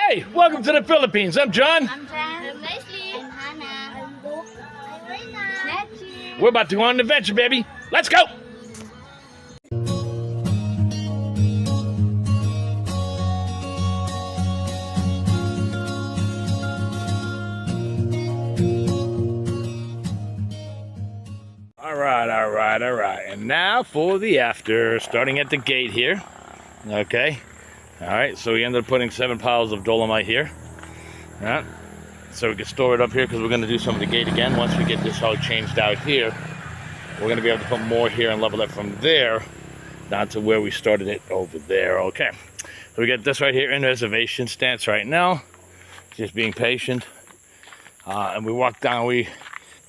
Hey, welcome to the Philippines. I'm John. I'm Jan. I'm Leslie. I'm Hannah. I'm Luke. I'm Rena. Nettie. We're about to go on an adventure, baby. Let's go. All right. And now for the after, starting at the gate here. Okay. All right, so we ended up putting 7 piles of dolomite here. Yeah. So we can store it up here because we're going to do some of the gate again. Once we get this all changed out here, we're going to be able to put more here and level it from there down to where we started it over there. Okay. So we got this right here in reservation stance right now. Just being patient. And we walked down. We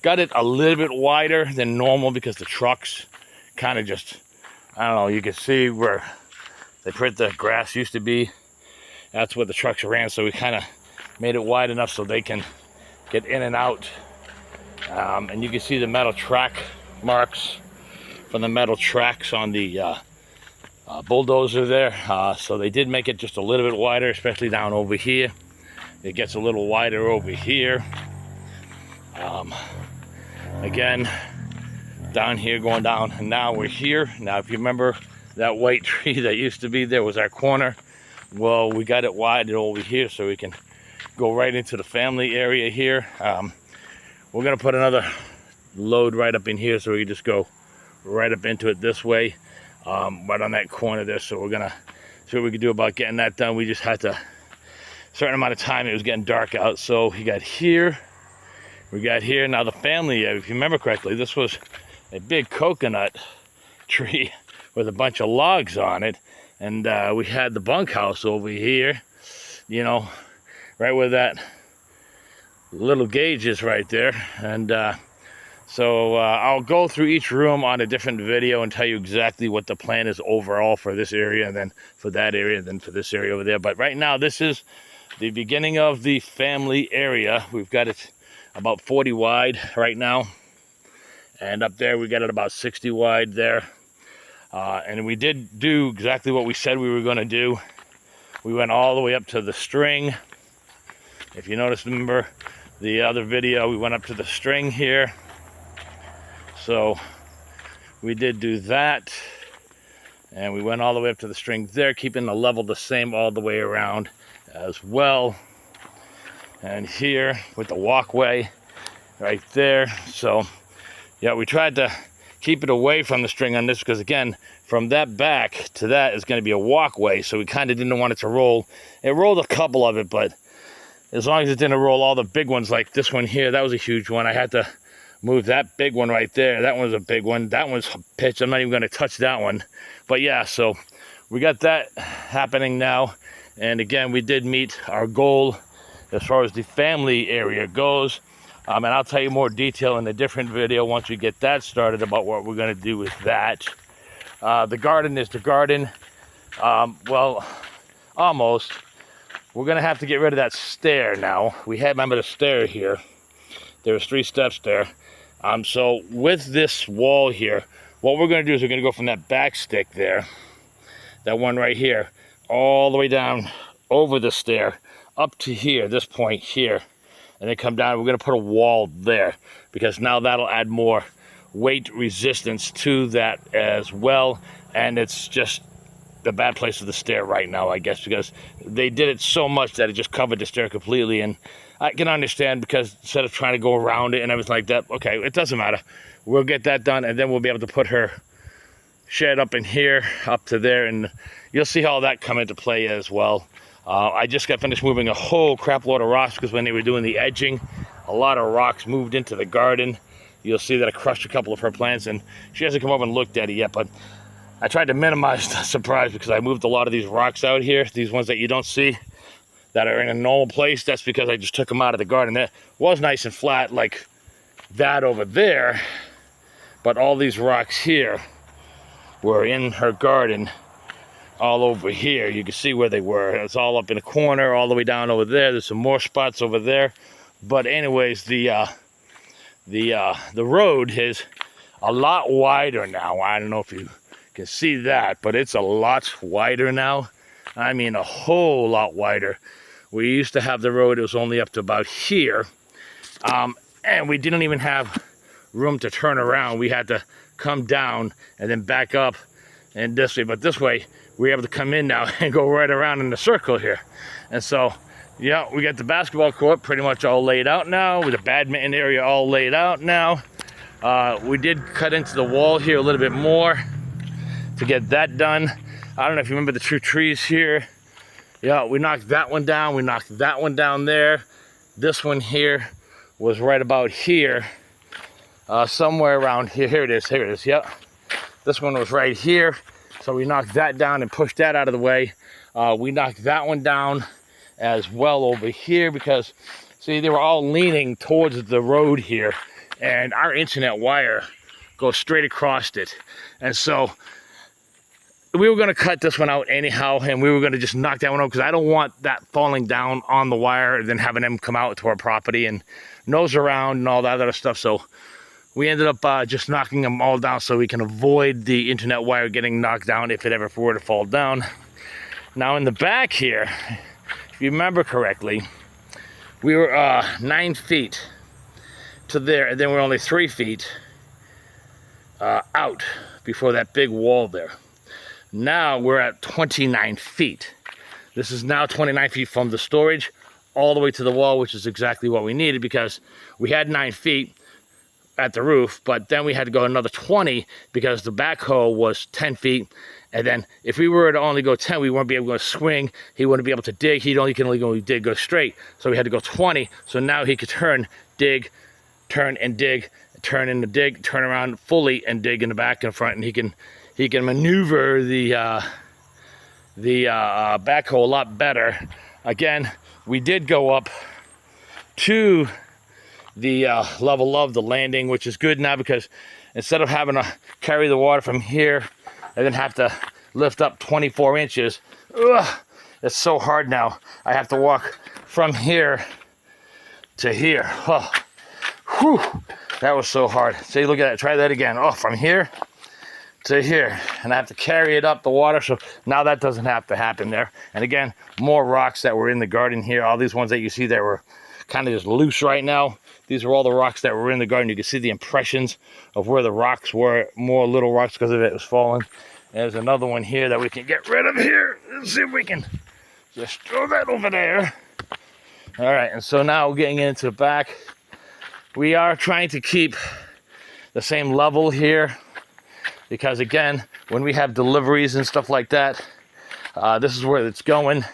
got it a little bit wider than normal because the trucks kind of just, I don't know, you can see where they put the grass used to be. That's where the trucks ran, so we kind of made it wide enough so they can get in and out. And you can see the metal track marks from the metal tracks on the bulldozer there. So they did make it just a little bit wider, especially down over here. It gets a little wider over here. Again, down here, going down, and now we're here. Now, if you remember, that white tree that used to be there was our corner. Well, we got it widened over here so we can go right into the family area here. We're gonna put another load right up in here so we can just go right up into it this way, right on that corner there. So we're gonna see what we can do about getting that done. We just had to, certain amount of time, it was getting dark out. So we got here, now the family, if you remember correctly, this was a big coconut tree with a bunch of logs on it, and we had the bunkhouse over here, you know, right where that little gauge is right there. And so I'll go through each room on a different video and tell you exactly what the plan is overall for this area, and then for that area, and then for this area over there. But right now, this is the beginning of the family area. We've got it about 40 wide right now, and up there we got it about 60 wide there. And we did do exactly what we said we were going to do. We went all the way up to the string. If you notice, remember the other video, we went up to the string here. So we did do that. And we went all the way up to the string there, keeping the level the same all the way around as well. And here with the walkway right there. So yeah, we tried to keep it away from the string on this because, again, from that back to that is going to be a walkway, so we kind of didn't want it to roll. It rolled a couple of it, but as long as it didn't roll all the big ones like this one here, that was a huge one. I had to move that big one right there. That one was a big one. That one's pitched. I'm not even going to touch that one. But yeah, so we got that happening now. And again, we did meet our goal as far as the family area goes. And I'll tell you more detail in a different video once we get that started about what we're going to do with that. The garden is the garden. Well, almost. We're going to have to get rid of that stair now. We had, remember the stair here. There's 3 steps there. So with this wall here, what we're going to do is we're going to go from that back stick there, that one right here, all the way down over the stair, up to here, this point here. And then come down, we're going to put a wall there because now that'll add more weight resistance to that as well. And it's just the bad place for the stair right now, I guess, because they did it so much that it just covered the stair completely. And I can understand, because instead of trying to go around it and everything like that, okay, it doesn't matter. We'll get that done, and then we'll be able to put her shed up in here, up to there, and you'll see how that come into play as well. I just got finished moving a whole crap load of rocks because when they were doing the edging, a lot of rocks moved into the garden. You'll see that I crushed a couple of her plants, and she hasn't come over and looked at it yet, but I tried to minimize the surprise because I moved a lot of these rocks out here, these ones that you don't see that are in a normal place. That's because I just took them out of the garden. That was nice and flat like that over there, but all these rocks here were in her garden. All over here, you can see where they were. It's all up in the corner, all the way down over there. There's some more spots over there. But anyways, the road is a lot wider now. I don't know if you can see that, but it's a lot wider now. I mean, a whole lot wider. We used to have the road, it was only up to about here. And we didn't even have room to turn around. We had to come down and then back up and this way. But this way, we're able to come in now and go right around in the circle here. And so, yeah, we got the basketball court pretty much all laid out now, with the badminton area all laid out now. We did cut into the wall here a little bit more to get that done. I don't know if you remember the two trees here. Yeah, we knocked that one down. We knocked that one down there. This one here was right about here. Somewhere around here. Here it is. Here it is. Yep. This one was right here. So we knocked that down and pushed that out of the way. We knocked that one down as well over here because, see, they were all leaning towards the road here. And our internet wire goes straight across it. And so we were going to cut this one out anyhow, and we were going to just knock that one out because I don't want that falling down on the wire and then having them come out to our property and nose around and all that other stuff. So we ended up just knocking them all down so we can avoid the internet wire getting knocked down if it ever were to fall down. Now in the back here, if you remember correctly, we were 9 feet to there, and then we're only 3 feet out before that big wall there. Now we're at 29 feet. This is now 29 feet from the storage all the way to the wall, which is exactly what we needed because we had 9 feet at the roof, but then we had to go another 20 because the backhoe was 10 feet. And then if we were to only go 10, we wouldn't be able to swing. He wouldn't be able to dig. He can only go straight. So we had to go 20. So now he could turn, dig, turn and dig, turn in the dig, turn around fully and dig in the back and front, and he can maneuver the backhoe a lot better. Again, we did go up to the level of the landing, which is good now because instead of having to carry the water from here and then have to lift up 24 inches, it's so hard now. I have to walk from here to here. Oh, whew, that was so hard. See, look at that. Try that again. Oh, from here to here, and I have to carry it up the water, so now that doesn't have to happen there. And again, more rocks that were in the garden here. All these ones that you see that were kind of just loose right now, these are all the rocks that were in the garden. You can see the impressions of where the rocks were, more little rocks because of it was falling. There's another one here that we can get rid of here. Let's see if we can just throw that over there. All right, and so now getting into the back, we are trying to keep the same level here because, again, when we have deliveries and stuff like that, this is where it's going,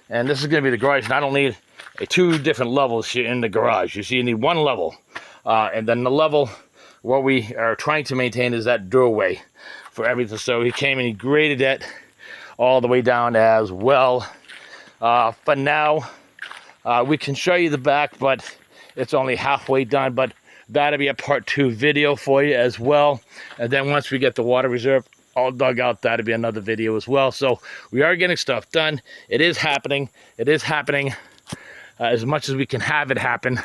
and this is going to be the garage. And I don't need two different levels here in the garage. You see, you need one level, and then the level what we are trying to maintain is that doorway for everything. So he came and he graded it all the way down as well. For now, we can show you the back, but it's only halfway done. But that'll be a part 2 video for you as well. And then once we get the water reserve all dug out, that'll be another video as well. So we are getting stuff done. It is happening. It is happening as much as we can have it happen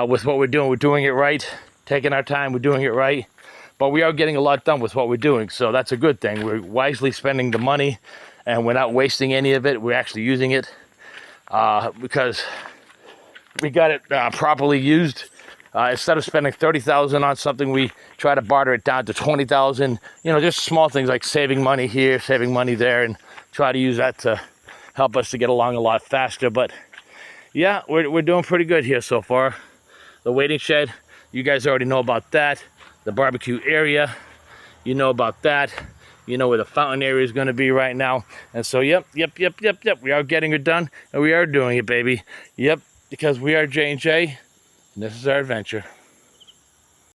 with what we're doing. We're doing it right, taking our time. We're doing it right. But we are getting a lot done with what we're doing. So that's a good thing. We're wisely spending the money, and we're not wasting any of it. We're actually using it because we got it properly used. Instead of spending $30,000 on something, we try to barter it down to $20,000. You know, just small things like saving money here, saving money there, and try to use that to help us to get along a lot faster. But yeah, we're doing pretty good here so far. The waiting shed, you guys already know about that. The barbecue area, you know about that. You know where the fountain area is going to be right now. And so, yep. We are getting it done, and we are doing it, baby. Yep, because we are J&J, and this is our adventure.